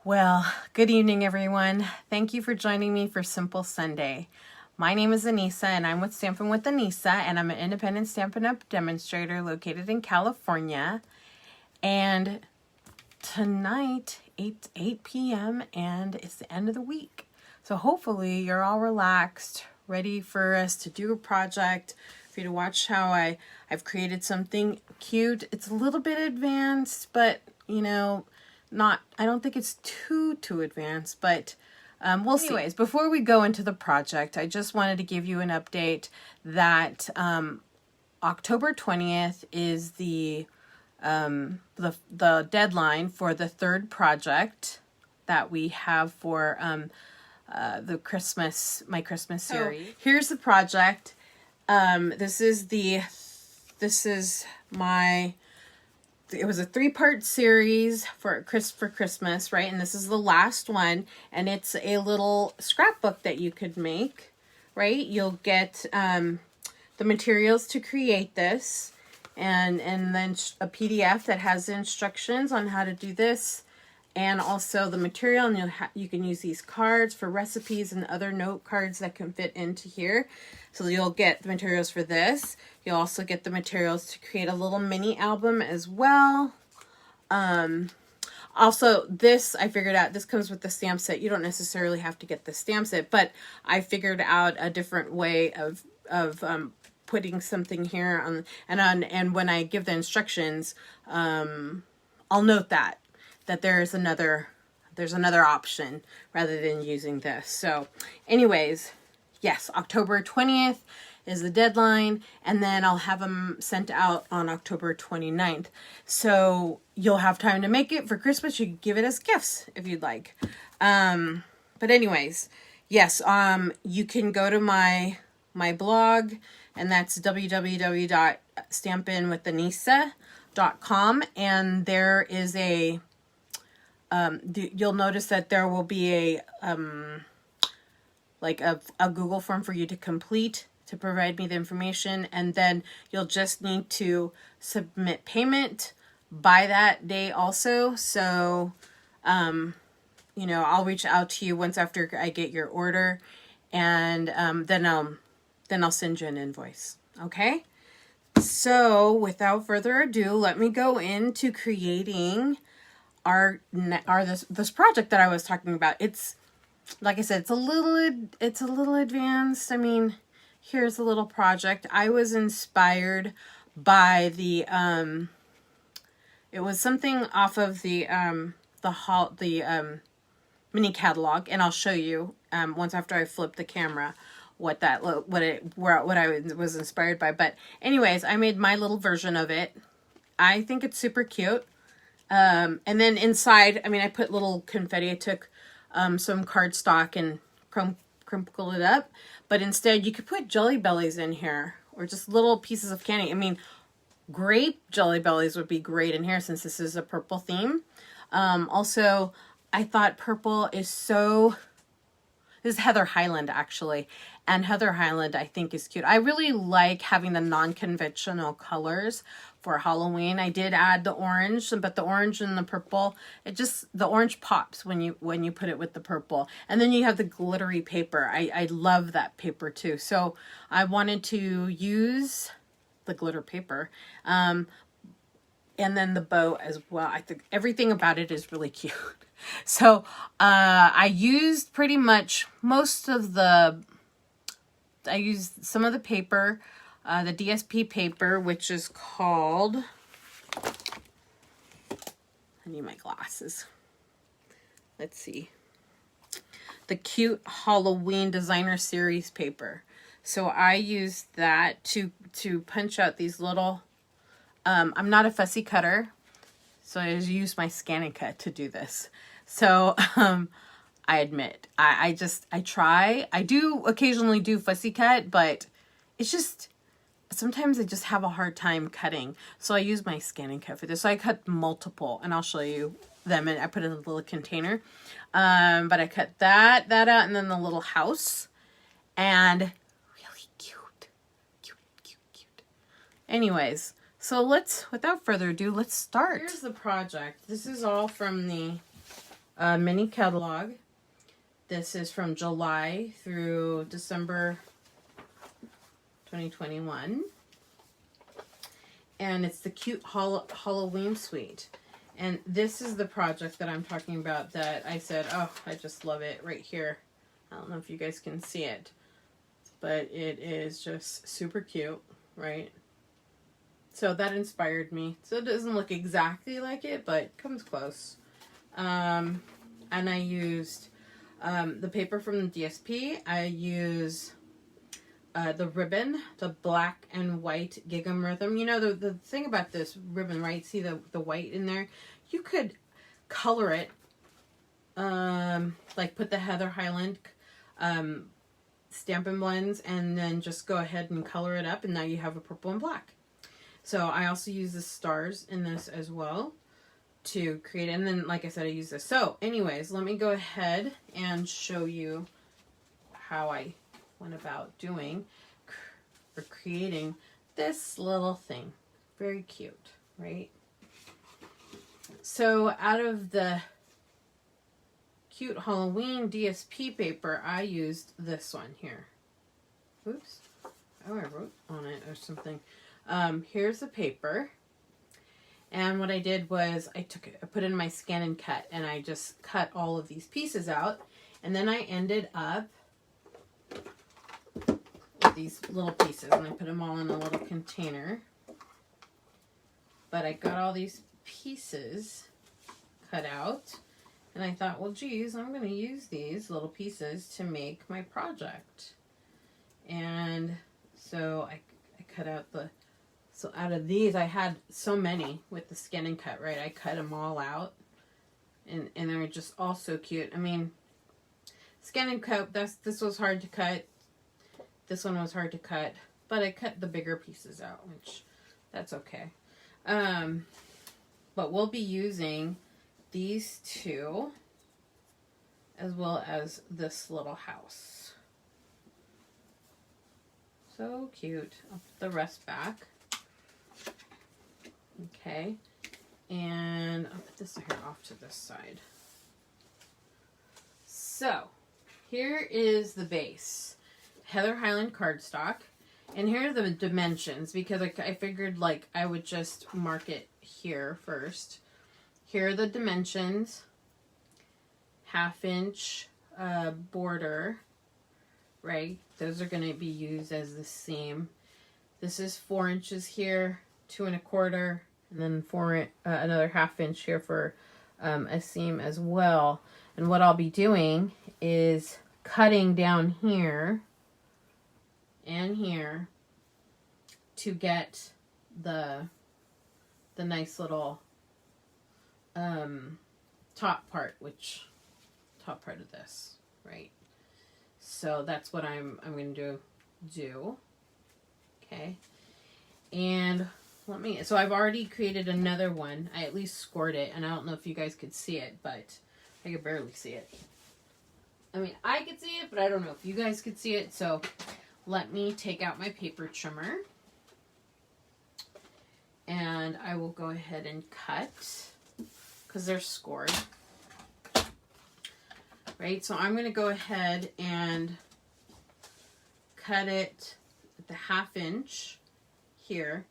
Well, good evening, everyone. Thank you for joining me for Simple Sunday. My name is Anissa, and I'm with Stampin' with Anissa, and I'm an independent Stampin' Up! Demonstrator located in California. And tonight, 8 p.m., and it's the end of the week. So hopefully you're all relaxed, ready for us to do a project, for you to watch how I've created something cute. It's a little bit advanced, but, you know, I don't think it's too advanced, but we'll see. Anyways, before we go into the project, I just wanted to give you an update that October 20th is the deadline for the third project that we have for my Christmas series. So, here's the project. It was a 3-part series for Christmas, right? And this is the last one, and it's a little scrapbook that you could make, right? You'll get the materials to create this, and then a PDF that has the instructions on how to do this, and also the material, and you can use these cards for recipes and other note cards that can fit into here. So you'll get the materials for this. You'll also get the materials to create a little mini album as well. Also, this, I figured out, this comes with the stamp set. You don't necessarily have to get the stamp set, but I figured out a different way of putting something here on, and when I give the instructions, I'll note that there's another option rather than using this. So anyways, yes, October 20th is the deadline, and then I'll have them sent out on October 29th. So you'll have time to make it for Christmas. You can give it as gifts if you'd like. But anyways, yes, you can go to my blog, and that's www.stampinwithanissa.com, and there is you'll notice that there will be a Google form for you to complete to provide me the information, and then you'll just need to submit payment by that day also. So, I'll reach out to you once after I get your order, and then I'll send you an invoice. Okay? So, without further ado, let me go into creating this project that I was talking about. It's, like I said, it's a little advanced. I mean, here's a little project. I was inspired by it was something off of the mini catalog, and I'll show you once after I flip the camera what I was inspired by. But anyways, I made my little version of it. I think it's super cute. And then inside, I mean, I put little confetti. I took some cardstock and crumpled it up. But instead, you could put Jelly Bellies in here, or just little pieces of candy. I mean, grape Jelly Bellies would be great in here since this is a purple theme. Also, I thought purple is so... This is Heather Highland, actually. And Heather Highland, I think, is cute. I really like having the non-conventional colors for Halloween. I did add the orange, but the orange and the purple, the orange pops when you put it with the purple. And then you have the glittery paper. I love that paper, too. So I wanted to use the glitter paper. And then the bow as well. I think everything about it is really cute. So I used pretty much I used some of the paper, the DSP paper, which is called, I need my glasses. Let's see. The Cute Halloween Designer Series paper. So I used that to punch out these little, I'm not a fussy cutter, so I just used my Scan and Cut to do this. So, I admit, I try. I do occasionally do fussy cut, but it's just, sometimes I just have a hard time cutting. So I use my Scan and Cut for this. So I cut multiple, and I'll show you them, and I put it in a little container. But I cut that out, and then the little house, and really cute. Anyways, so without further ado, let's start. Here's the project. This is all from the mini catalog. This is from July through December 2021. And it's the cute Halloween suite. And this is the project that I'm talking about that I said, oh, I just love it right here. I don't know if you guys can see it, but it is just super cute, right? So that inspired me. So it doesn't look exactly like it, but it comes close. And I used the paper from the DSP. I use the ribbon, the black and white Gig'em Rhythm. You know, the thing about this ribbon, right? See the white in there? You could color it, like put the Heather Highland Stampin' Blends and then just go ahead and color it up, and now you have a purple and black. So I also use the stars in this as well to create, and then like I said, I use this. So anyways, let me go ahead and show you how I went about doing or creating this little thing. Very cute, right? So out of the cute Halloween DSP paper, I used this one here. Oops. Oh, I wrote on it or something. Here's the paper. And what I did was I put in my scan and cut, and I just cut all of these pieces out. And then I ended up with these little pieces, and I put them all in a little container. But I got all these pieces cut out, and I thought, well, geez, I'm going to use these little pieces to make my project. And so I cut out so out of these, I had so many with the scan and cut, right? I cut them all out, and they're just all so cute. I mean, scan and cut, this was hard to cut. This one was hard to cut, but I cut the bigger pieces out, which that's okay. But we'll be using these two as well as this little house. So cute. I'll put the rest back. Okay, and I'll put this here off to this side. So, here is the base. Heather Highland cardstock. And here are the dimensions, because I figured like I would just mark it here first. Here are the dimensions. 1/2 inch border, right? Those are going to be used as the seam. This is 4 inches here, 2 1/4, and then another 1/2 inch here for a seam as well. And what I'll be doing is cutting down here and here to get the nice little top part of this, right? So that's what I'm going to do. Okay. And so I've already created another one. I at least scored it, and I don't know if you guys could see it, but I could barely see it. I mean, I could see it, but I don't know if you guys could see it. So let me take out my paper trimmer, and I will go ahead and cut, because they're scored. Right, so I'm going to go ahead and cut it at the 1/2 inch here,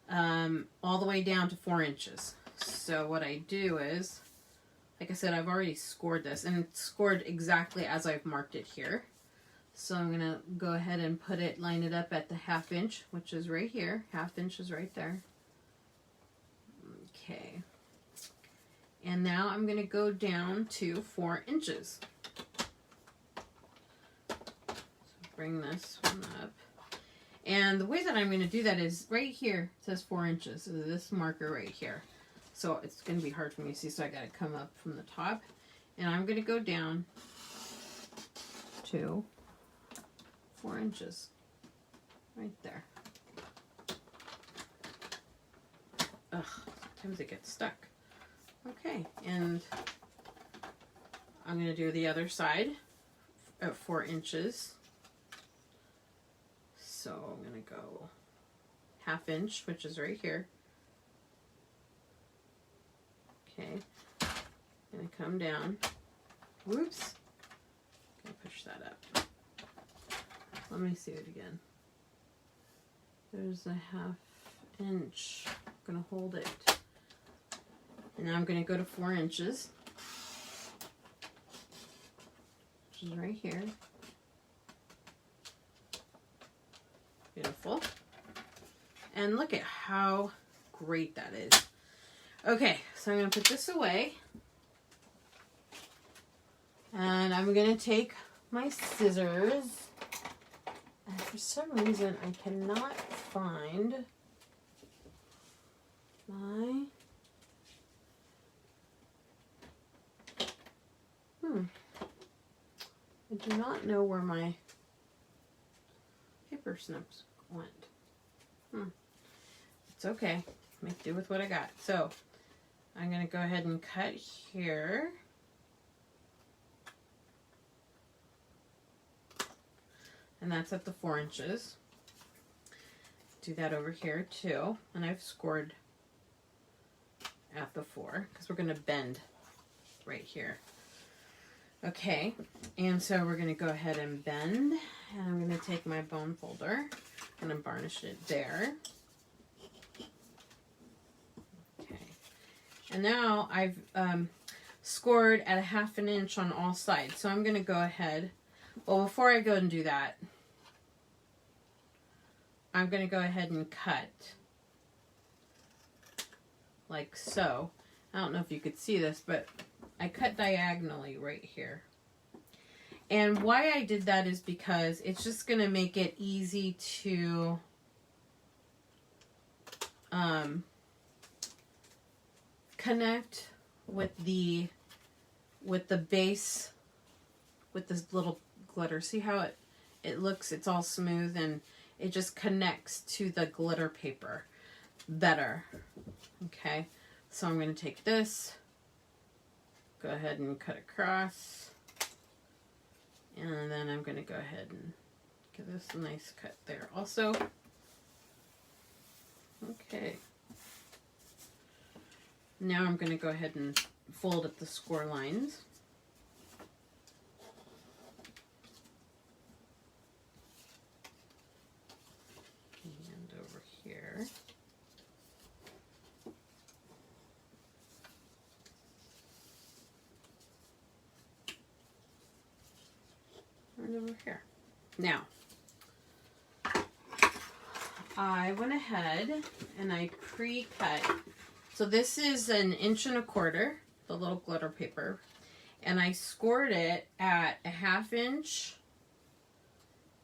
all the way down to 4 inches. So what I do is, like I said, I've already scored this, and it's scored exactly as I've marked it here. So I'm going to go ahead and line it up at the 1/2 inch, which is right here. 1/2 inch is right there. Okay. And now I'm going to go down to 4 inches. So bring this one up. And the way that I'm going to do that is right here, it says 4 inches. So this marker right here. So it's going to be hard for me to see, so I got to come up from the top. And I'm going to go down to 4 inches. Right there. Ugh, sometimes it gets stuck. Okay, and I'm going to do the other side at 4 inches. So I'm going to go 1/2 inch, which is right here. Okay, I'm going to come down. Whoops. Gonna push that up. Let me see it again. There's a 1/2 inch. I'm gonna hold it. And now I'm gonna go to 4 inches. Which is right here. Beautiful. And look at how great that is. Okay, so I'm going to put this away. And I'm going to take my scissors. And for some reason, I cannot find my... I do not know where my paper snips went. It's okay. Make do with what I got. So I'm going to go ahead and cut here. And that's at the 4 inches. Do that over here too. And I've scored at the 4 because we're going to bend right here. Okay, and so we're going to go ahead and bend, and I'm going to take my bone folder and I'm varnish it there. Okay, and now I've scored at a 1/2 inch on all sides, so I'm going to go ahead, well, before I go and do that, I'm going to go ahead and cut like so. I don't know if you could see this, but I cut diagonally right here. And why I did that is because it's just going to make it easy to connect with the base with this little glitter. See how it looks, it's all smooth, and it just connects to the glitter paper better. Okay, so I'm going to take this, go ahead and cut across, and then I'm going to go ahead and give this a nice cut there also. Okay, now I'm going to go ahead and fold at the score lines. And over here. And over here. Now, I went ahead and I pre-cut. So this is 1 1/4 inches, the little glitter paper, and I scored it at a 1/2 inch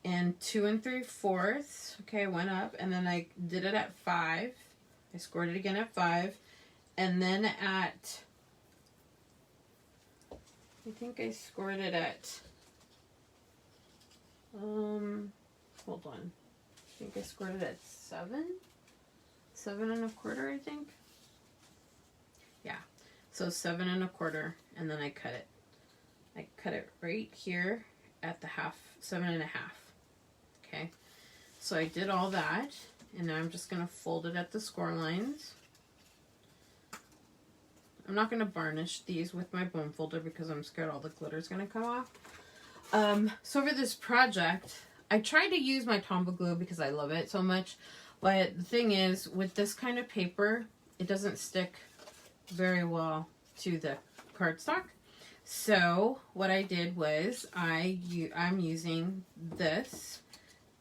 and 2 3/4. Okay, I went up, and then I did it at 5. I scored it again at 5, and then at, I think I scored it at, hold on. I think I scored it at 7 1/4, I think. Yeah, so 7 1/4, and then I cut it. I cut it right here at the 7 1/2. Okay, so I did all that, and now I'm just going to fold it at the score lines. I'm not going to varnish these with my bone folder because I'm scared all the glitter is going to come off. So for this project, I tried to use my Tombow glue because I love it so much, but the thing is, with this kind of paper, it doesn't stick very well to the cardstock. So what I did was I'm using this,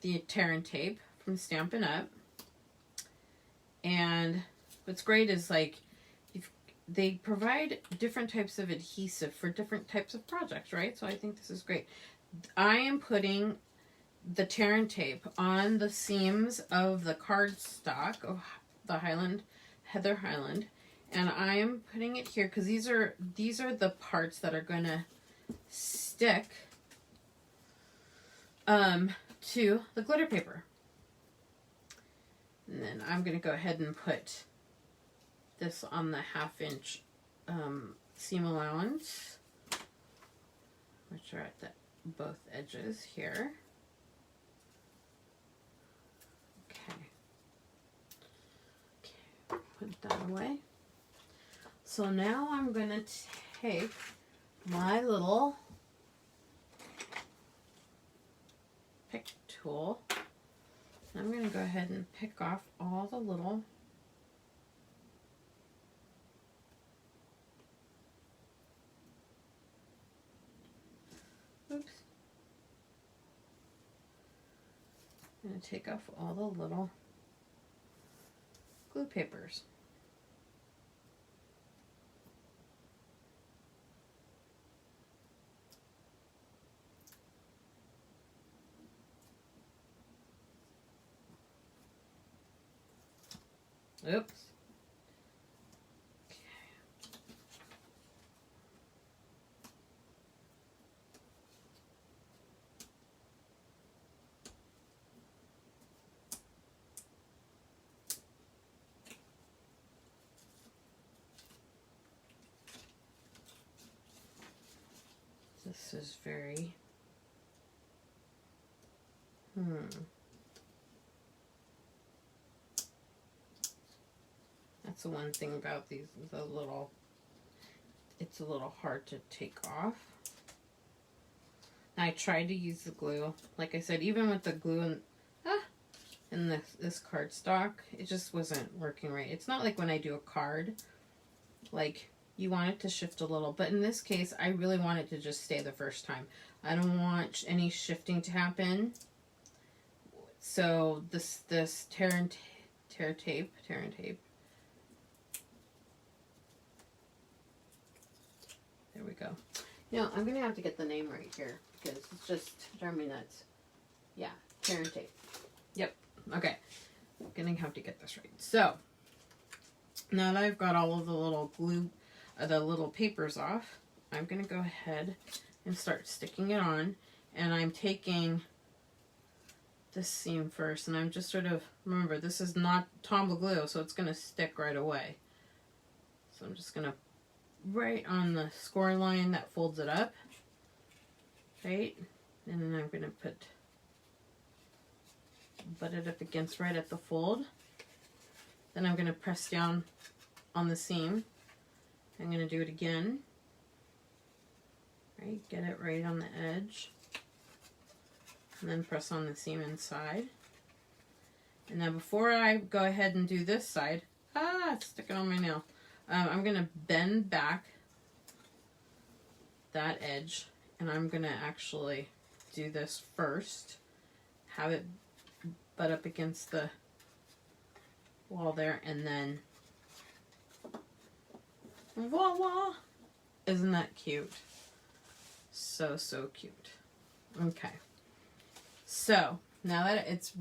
the tear and tape from Stampin' Up. And what's great is, like, they provide different types of adhesive for different types of projects, right? So I think this is great. I am putting the tear and tape on the seams of the cardstock of the Heather Highland, and I am putting it here because these are the parts that are going to stick to the glitter paper. And then I'm going to go ahead and put this on the 1/2 inch seam allowance, which are at both edges here. Okay, put that away. So now I'm going to take my little pick tool. I'm going to go ahead and pick off all the little oops. I'm going to take off all the little glue papers. Oops. Okay. This is very That's the one thing about these, it's a little hard to take off. I tried to use the glue. Like I said, even with the glue in this cardstock, it just wasn't working right. It's not like when I do a card, like you want it to shift a little. But in this case, I really want it to just stay the first time. I don't want any shifting to happen. So this tear and tape. There we go. Now, I'm going to have to get the name right here because it's just driving me nuts. Yeah, tear and tape. Yep. Okay. I'm going to have to get this right. So, now that I've got all of the little glue, the little papers off, I'm going to go ahead and start sticking it on. And I'm taking this seam first, and I'm just sort of, remember, this is not Tombow glue, so it's going to stick right away. So I'm just going to right on the score line that folds it up, right, and then I'm going to butt it up against right at the fold. Then I'm going to press down on the seam. I'm going to do it again, right, get it right on the edge, and then press on the seam inside. And now before I go ahead and do this side, it's sticking on my nail. I'm going to bend back that edge, and I'm going to actually do this first. Have it butt up against the wall there, and then voila! Isn't that cute? So, so cute. Okay. So, now that it's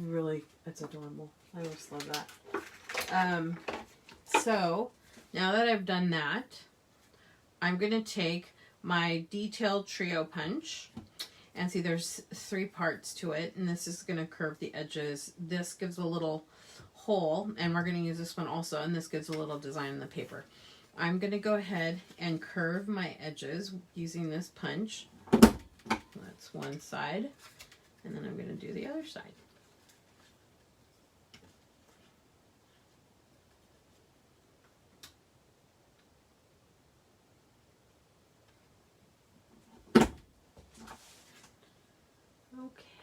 adorable. I always love that. So, now that I've done that, I'm going to take my detailed trio punch, and see there's 3 parts to it, and this is going to curve the edges. This gives a little hole, and we're going to use this one also, and this gives a little design in the paper. I'm going to go ahead and curve my edges using this punch. That's one side, and then I'm going to do the other side.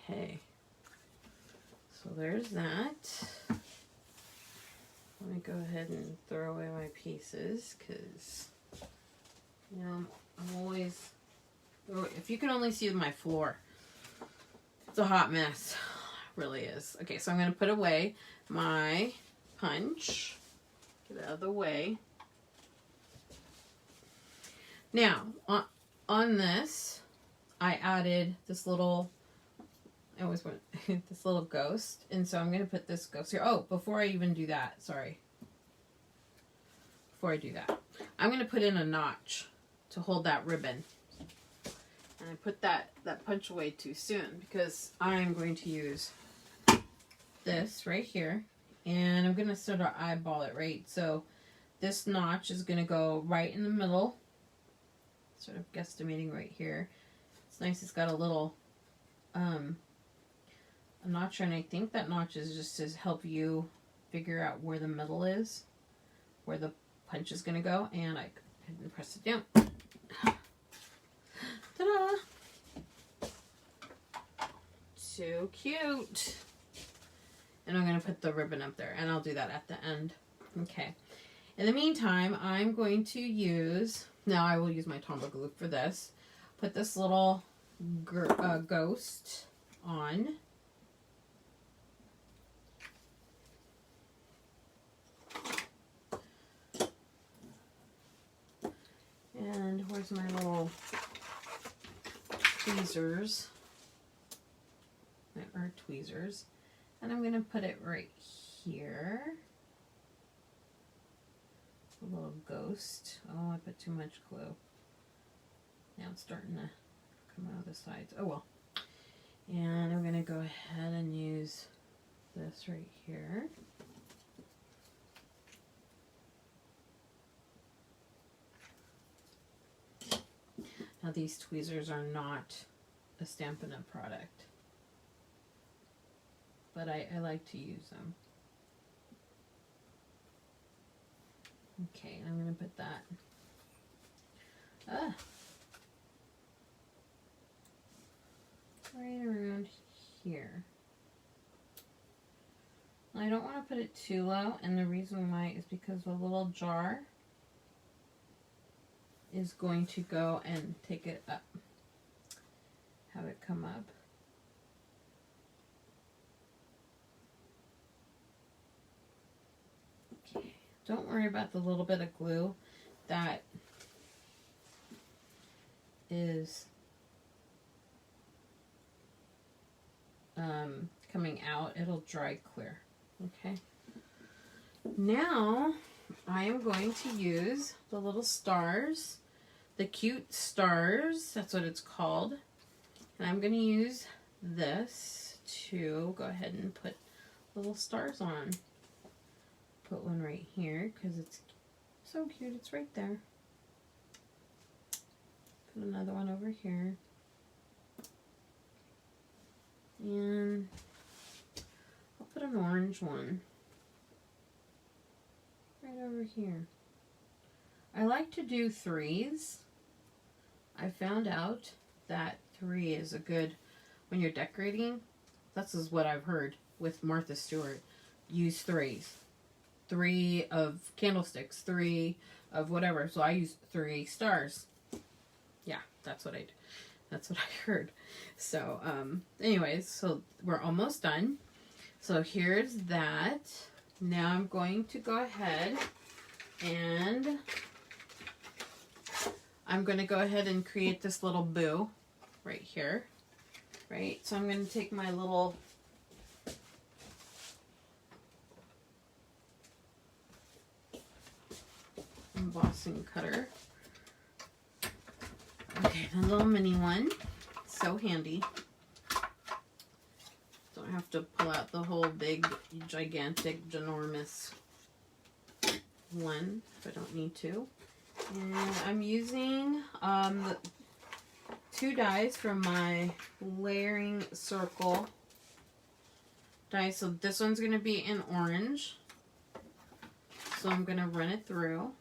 Okay, so there's that. Let me go ahead and throw away my pieces because, you know, I'm always, if you can only see my floor, it's a hot mess. It really is. Okay, so I'm going to put away my punch, get it out of the way. Now, on this, I added this little, I always want this little ghost, and so I'm going to put this ghost here. Oh, before I even do that, sorry. Before I do that, I'm going to put in a notch to hold that ribbon. And I put that punch away too soon because I'm going to use this right here, and I'm going to sort of eyeball it, right? So this notch is going to go right in the middle, sort of guesstimating right here. It's nice, it's got a little a notch, and I think that notch is just to help you figure out where the middle is, where the punch is going to go, and I can press it down. so cute. And I'm going to put the ribbon up there, and I'll do that at the end. Okay. In the meantime, I'm going to use, now I will use my Tombow glue for this. Put this little ghost on. And where's my little tweezers? Or tweezers. And I'm going to put it right here. A little ghost. Oh, I put too much glue. Now it's starting to come out of the sides. Oh well. And I'm going to go ahead and use this right here. Now these tweezers are not a Stampin' Up! Product, but I like to use them. Okay, I'm going to put that right around here. I don't want to put it too low, and the reason why is because the little jar is going to go and take it up. Have it come up. Okay. Don't worry about the little bit of glue that is coming out. It'll dry clear. Okay. Now I am going to use the little stars, the cute stars, that's what it's called. And I'm going to use this to go ahead and put little stars on. Put one right here because it's so cute. It's right there. Put another one over here. And I'll put an orange one right over here. I like to do threes. I found out that 3 is a good, when you're decorating, this is what I've heard with Martha Stewart, use 3s. 3 of candlesticks, 3 of whatever. So I use 3 stars. Yeah, that's what I do. That's what I heard. So, anyways, so we're almost done. So here's that. Now I'm going to go ahead and I'm going to go ahead and create this little boo right here. Right? So I'm going to take my little embossing cutter. Okay, the little mini one. So handy. Don't have to pull out the whole big, gigantic, ginormous one if I don't need to. And I'm using 2 dies from my layering circle die. So this one's going to be in orange. So I'm going to run it through.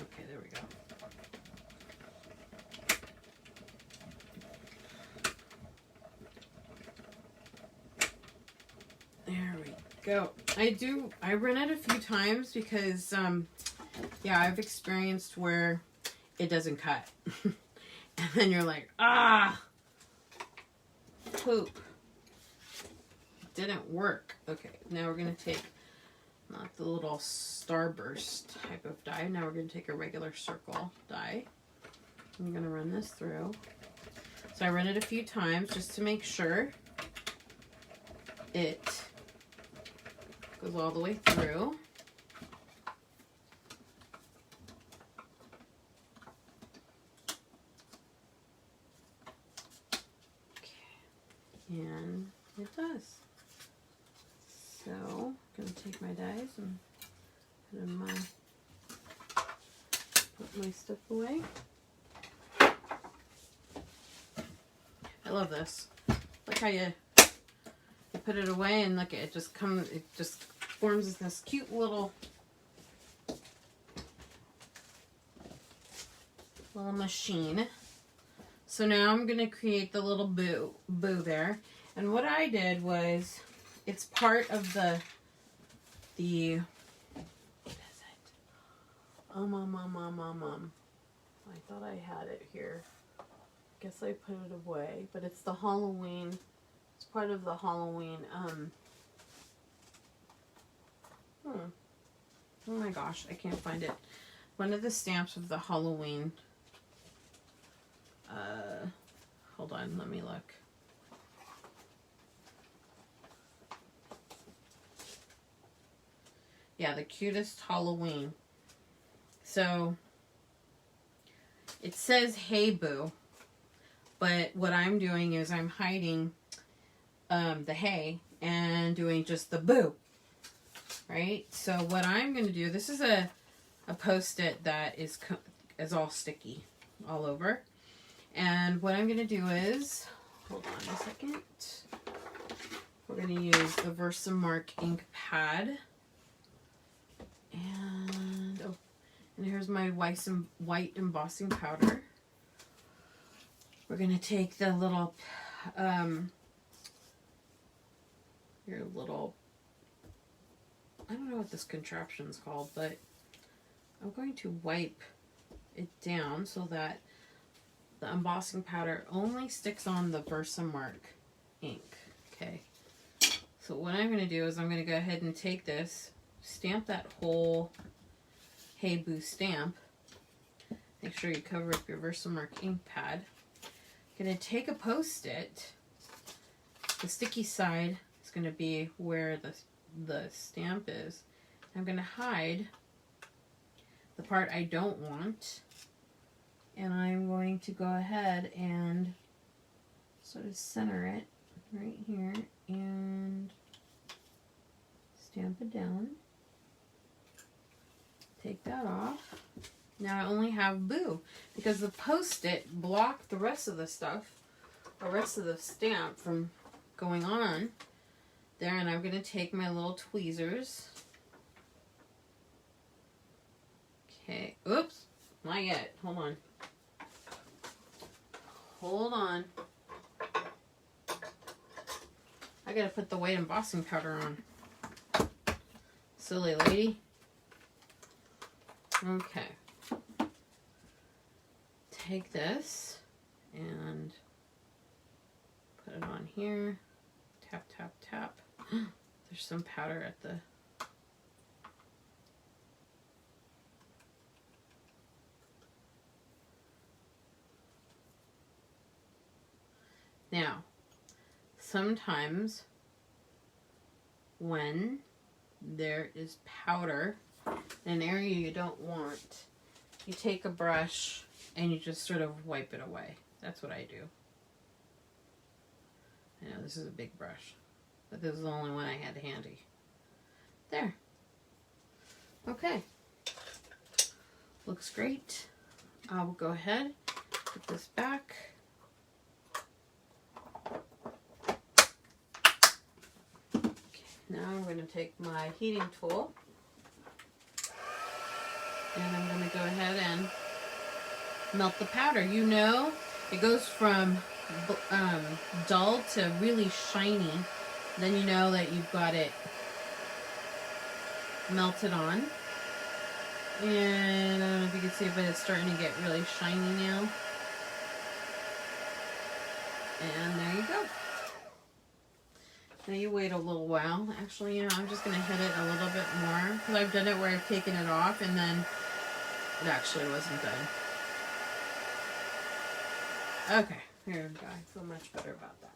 Okay, there we go. There we go. I run it a few times because, yeah, I've experienced where it doesn't cut. And then you're like, ah, poop. Didn't work. Okay, now we're going to take not the little starburst type of die. Now we're going to take a regular circle die. I'm going to run this through. So I run it a few times just to make sure it goes all the way through. Okay. And it does. So I'm going to take my dies and put my stuff away. I love this. Look how you put it away and look, it just forms this cute little little machine. So now I'm going to create the little boo there. And what I did was, it's part of the what is it? I thought I had it here. Guess I put it away. But it's the Halloween. It's part of the Halloween. Oh my gosh, I can't find it. One of the stamps of the Halloween. Hold on, let me look. Yeah, the cutest Halloween. So, it says Hey Boo, but what I'm doing is I'm hiding the hey and doing just the boo, right? So what I'm going to do, this is a Post-it that is all sticky all over. And what I'm going to do is, hold on a second, we're going to use the Versamark ink pad. And, oh, and here's my white embossing powder. We're going to take the little, your little, I don't know what this contraption's called, but I'm going to wipe it down so that the embossing powder only sticks on the Versamark ink. Okay. So what I'm going to do is I'm going to go ahead and take this, stamp that whole Hey Boo stamp. Make sure you cover up your Versamark ink pad. I'm going to take a Post-it. The sticky side is going to be where the stamp is. I'm going to hide the part I don't want. And I'm going to go ahead and sort of center it right here and stamp it down. Take that off. Now I only have Boo because the Post-it blocked the rest of the stuff, the rest of the stamp from going on there. And I'm going to take my little tweezers. Okay. Oops. Not yet. Hold on. Hold on. I gotta put the white embossing powder on. Silly lady. Okay. Take this and put it on here. Tap, tap, tap. There's some powder at the... Now, sometimes when there is powder in an area you don't want, you take a brush and you just sort of wipe it away. That's what I do. I know this is a big brush, but this is the only one I had handy. There. Okay. Looks great. I will go ahead, put this back. Now I'm going to take my heating tool and I'm going to go ahead and melt the powder. You know, it goes from dull to really shiny. Then you know that you've got it melted on. And I don't know if you can see it, but it's starting to get really shiny now. And there you go. Now you wait a little while. Actually, you know, I'm just going to hit it a little bit more because I've done it where I've taken it off and then it actually wasn't done. Okay, here we go. I feel much better about that.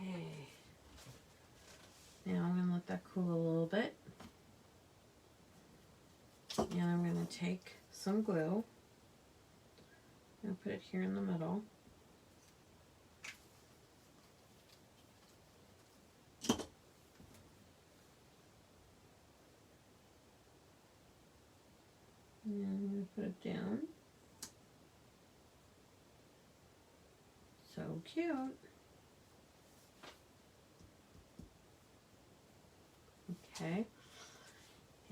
Okay. Now I'm going to let that cool a little bit. And I'm going to take some glue. I'll put it here in the middle. And I'm going to put it down. So cute. Okay.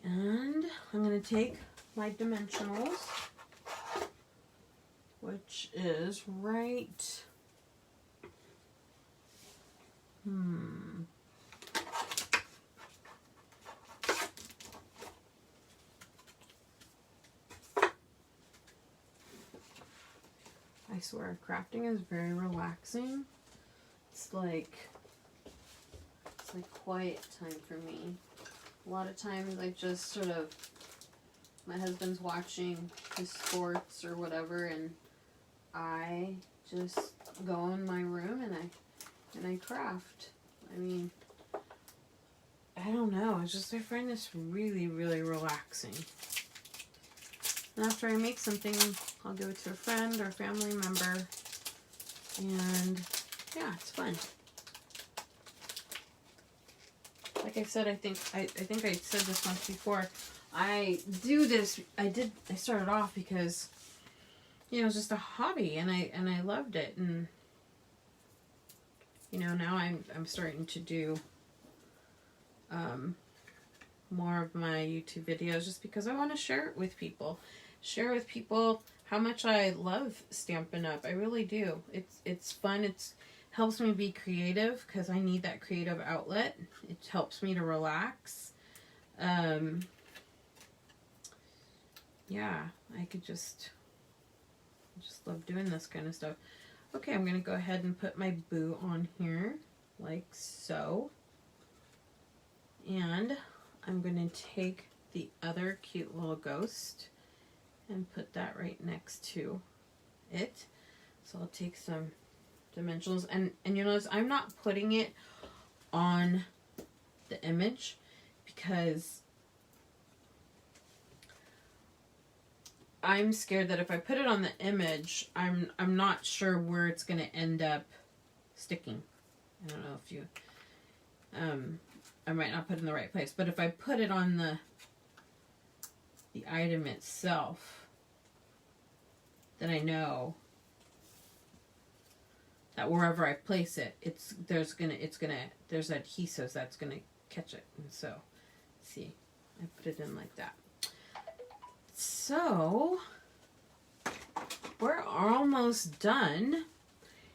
And I'm going to take my dimensionals, which is right, I swear, crafting is very relaxing. It's like quiet time for me. A lot of times I just sort of, my husband's watching his sports or whatever, and I just go in my room and I craft. I mean, I don't know. It's just, I find this really, really relaxing. And after I make something, I'll give it to a friend or a family member. And yeah, it's fun. Like I said, I think I said this once before. I do this. I started off because, you know, it's just a hobby, and I loved it, and you know, now I'm starting to do more of my YouTube videos just because I want to share it with people. Share with people how much I love Stampin' Up. I really do. It's fun. It helps me be creative because I need that creative outlet. It helps me to relax. Yeah, I just love doing this kind of stuff. Okay, I'm going to go ahead and put my boo on here, like so. And I'm going to take the other cute little ghost and put that right next to it. So I'll take some dimensionals. And you notice I'm not putting it on the image because I'm scared that if I put it on the image, I'm not sure where it's going to end up sticking. I don't know if you, I might not put it in the right place, but if I put it on the item itself, then I know that wherever I place it, there's adhesives that's gonna catch it. And so, see, I put it in like that. So we're almost done.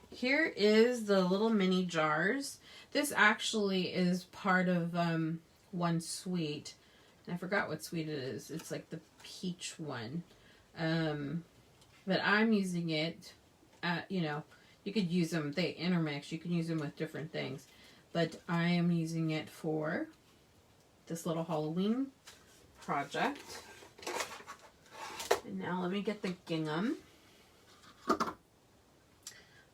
Here is the little mini jars. This actually is part of one suite. And I forgot what suite it is. It's like the peach one. But I'm using it, you know, you could use them, they intermix, you can use them with different things. But I am using it for this little Halloween project. And now let me get the gingham. I'm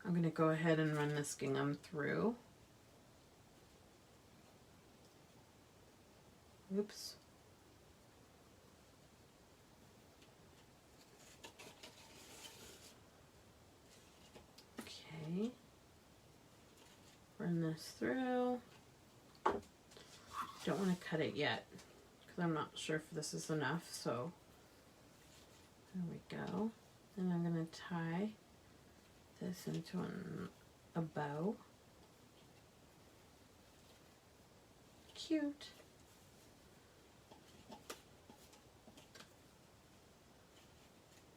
going to go ahead and run this gingham through. Oops. Okay. Run this through. Don't want to cut it yet because I'm not sure if this is enough, so there we go. And I'm going to tie this into a bow. Cute.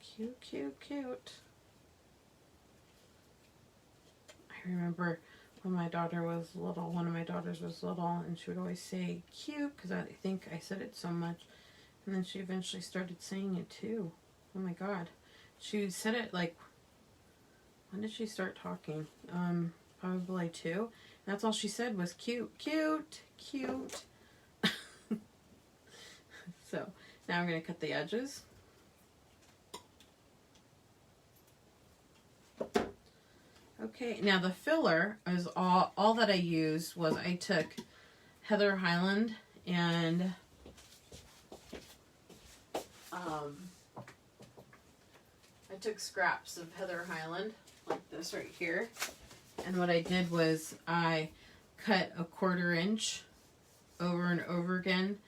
Cute, cute, cute. I remember when my daughter was little, one of my daughters was little, and she would always say cute because I think I said it so much. And then she eventually started saying it too. Oh my God. She said it like, when did she start talking? Probably 2. And that's all she said was cute, cute, cute. So now I'm going to cut the edges. Okay, now the filler is all that I used was I took Heather Highland and I took scraps of Heather Highland like this right here, and what I did was I cut a 1/4 inch over and over again,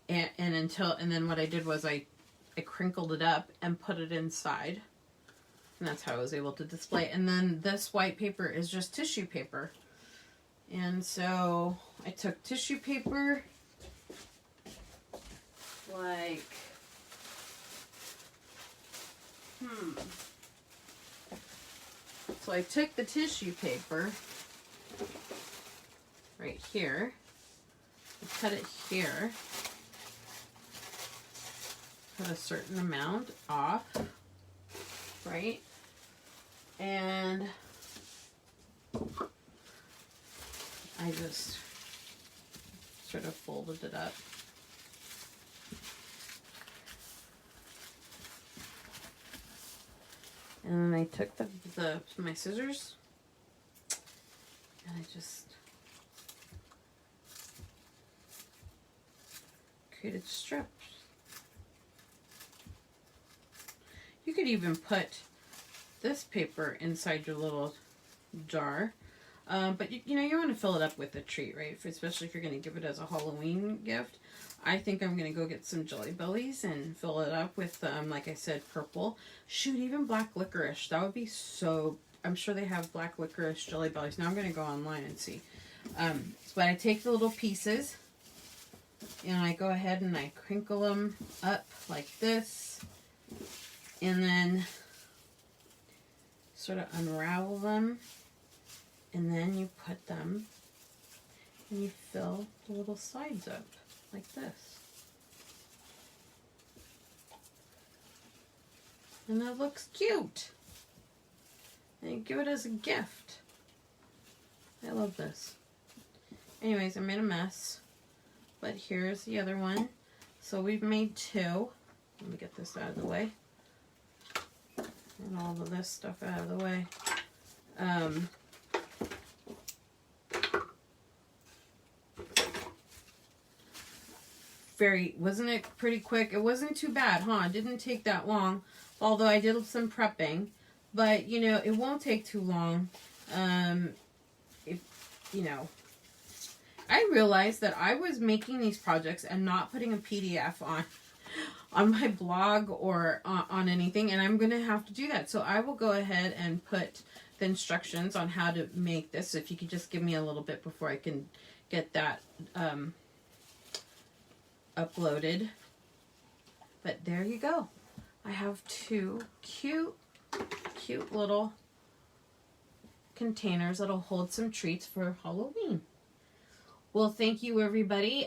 and then what I did was I crinkled it up and put it inside. And that's how I was able to display it. And then this white paper is just tissue paper. And so I took tissue paper like, so I took the tissue paper right here, I cut it here, put a certain amount off, right? And I just sort of folded it up. And then I took my scissors and I just created strips. You could even put this paper inside your little jar, but you know, you want to fill it up with a treat, right? Especially if you're going to give it as a Halloween gift. I think I'm going to go get some Jelly Bellies and fill it up with, like I said, purple. Shoot, even black licorice. That would be so... I'm sure they have black licorice Jelly Bellies. Now I'm going to go online and see. But I take the little pieces and I go ahead and I crinkle them up like this. And then sort of unravel them. And then you put them and you fill the little sides up. Like this. And that looks cute. And you give it as a gift. I love this. Anyways, I made a mess. But here's the other one. So we've made two. Let me get this out of the way. And all of this stuff out of the way. Wasn't it pretty quick? It wasn't too bad, huh? It didn't take that long, although I did some prepping, but you know, it won't take too long. If you know, I realized that I was making these projects and not putting a PDF on my blog or on anything, and I'm gonna have to do that. So I will go ahead and put the instructions on how to make this. If you could just give me a little bit before I can get that uploaded. But there you go. I have two cute little containers that'll hold some treats for Halloween. Well, thank you everybody.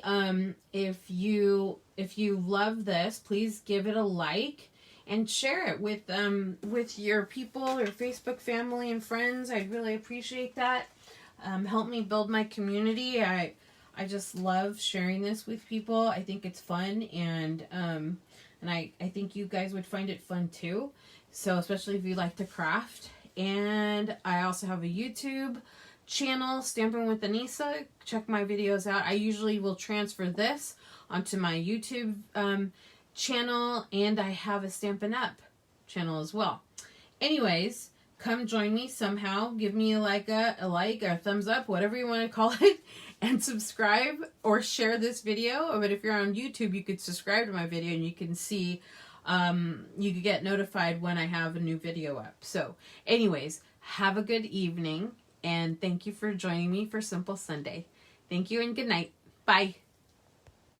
If you love this, please give it a like and share it with your people, your Facebook family and friends. I'd really appreciate that. Help me build my community. I just love sharing this with people. I think it's fun, and I think you guys would find it fun too. So especially if you like to craft. And I also have a YouTube channel, Stampin' with Anissa. Check my videos out. I usually will transfer this onto my YouTube channel, and I have a Stampin' Up channel as well. Anyways, come join me somehow. Give me a thumbs up, whatever you want to call it. And subscribe or share this video. But if you're on YouTube, you could subscribe to my video and you can see, you could get notified when I have a new video up. So anyways, have a good evening and thank you for joining me for Simple Sunday. Thank you and good night. Bye.